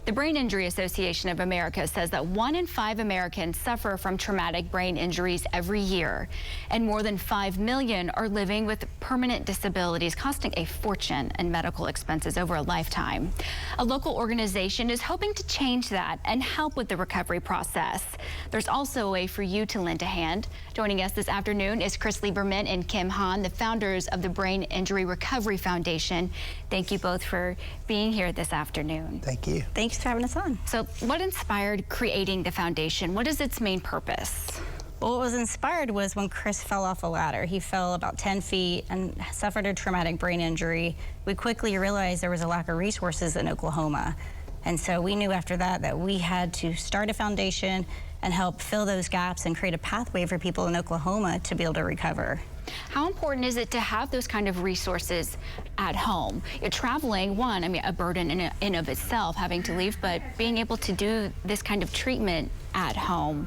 The Brain Injury Association of America says that 1 in 5 Americans suffer from traumatic brain injuries every year, and more than 5 million are living with permanent disabilities, costing a fortune in medical expenses over a lifetime. A local organization is hoping to change that and help with the recovery process. There's also a way for you to lend a hand. Joining us this afternoon is Lieberman and Kim Hann, the founders of the Brain Injury Recovery Foundation. Thank you both for being here this afternoon. Thank you. Thanks for having us on. So what inspired creating the foundation? What is its main purpose? Well, what was inspired was when Chris fell off a ladder. He fell about 10 feet and suffered a traumatic brain injury. We quickly realized there was a lack of resources in Oklahoma. And so we knew after that that we had to start a foundation and help fill those gaps and create a pathway for people in Oklahoma to be able to recover. How important is it to have those kind of resources at home? You're traveling, a burden in of itself, having to leave, but being able to do this kind of treatment at home,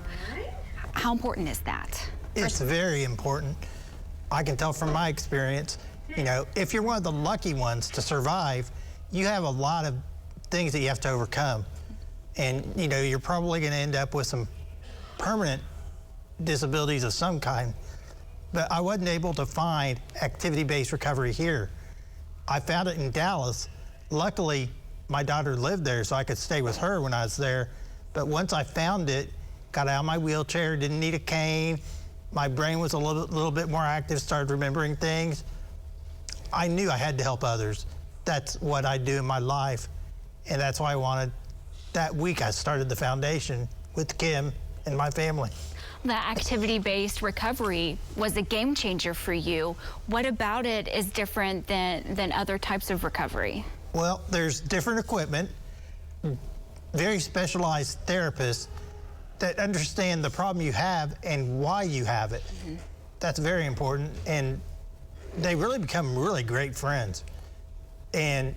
how important is that? It's very important. I can tell from my experience, if you're one of the lucky ones to survive, you have a lot of things that you have to overcome. And, you're probably going to end up with some permanent disabilities of some kind. But I wasn't able to find activity-based recovery here. I found it in Dallas. Luckily, my daughter lived there, so I could stay with her when I was there. But once I found it, got out of my wheelchair, didn't need a cane, my brain was a little bit more active, started remembering things. I knew I had to help others. That's what I do in my life, and that's why I wanted. That week, I started the foundation with Kim and my family. The activity-based recovery was a game changer for you. What about it is different than other types of recovery? Well, there's different equipment, very specialized therapists that understand the problem you have and why you have it. Mm-hmm. That's very important, and they really become really great friends. And,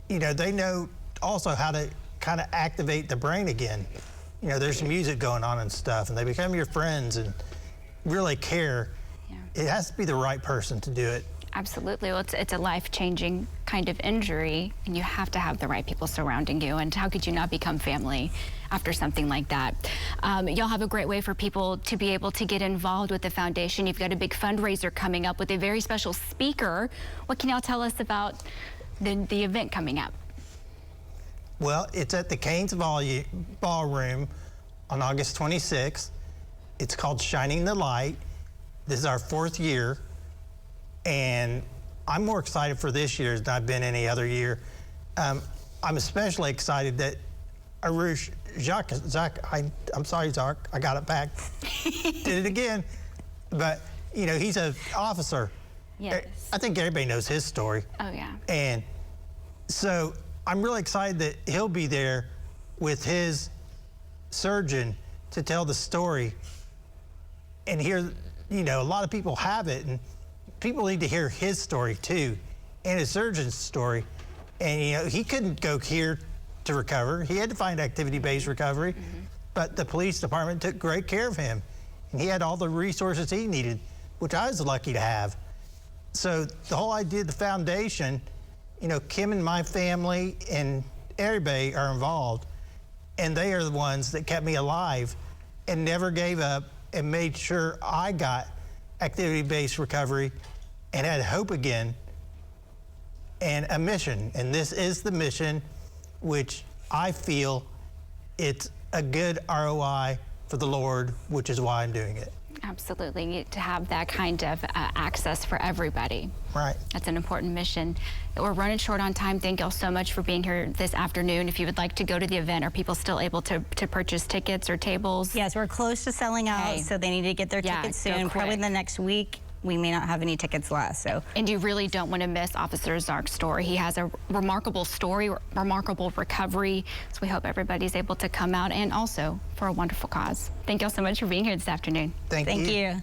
they know also how to kind of activate the brain again. There's music going on and stuff, and they become your friends and really care. Yeah. It has to be the right person to do it. Absolutely. Well, it's a life-changing kind of injury, and you have to have the right people surrounding you. And how could you not become family after something like that? Y'all have a great way for people to be able to get involved with the foundation. You've got a big fundraiser coming up with a very special speaker. What can y'all tell us about the event coming up? Well, it's at the Cain's Ballroom on August 26th. It's called Shining the Light. This is our 4th year, and I'm more excited for this year than I've been any other year. I'm especially excited that Arush I'm sorry, Zark, I got it back. Did it again. But, he's an officer. Yes. I think everybody knows his story. Oh, yeah. And so I'm really excited that he'll be there with his surgeon to tell the story. And here, a lot of people have it, and people need to hear his story too, and his surgeon's story. And he couldn't go here to recover. He had to find activity-based recovery, but the police department took great care of him, and he had all the resources he needed, which I was lucky to have. So the whole idea of the foundation, Kim and my family and everybody are involved, and they are the ones that kept me alive and never gave up and made sure I got activity-based recovery and had hope again and a mission. And this is the mission, which I feel it's a good ROI for the Lord, which is why I'm doing it. Absolutely, need to have that kind of access for everybody. Right. That's an important mission. We're running short on time. Thank y'all so much for being here this afternoon. If you would like to go to the event, are people still able to purchase tickets or tables? Yes, we're close to selling out, so they need to get their tickets soon. Probably the next week. We may not have any tickets left, so. And you really don't want to miss Officer Zark's story. He has a remarkable story, remarkable recovery. So we hope everybody's able to come out, and also for a wonderful cause. Thank y'all so much for being here this afternoon. Thank you. Thank you.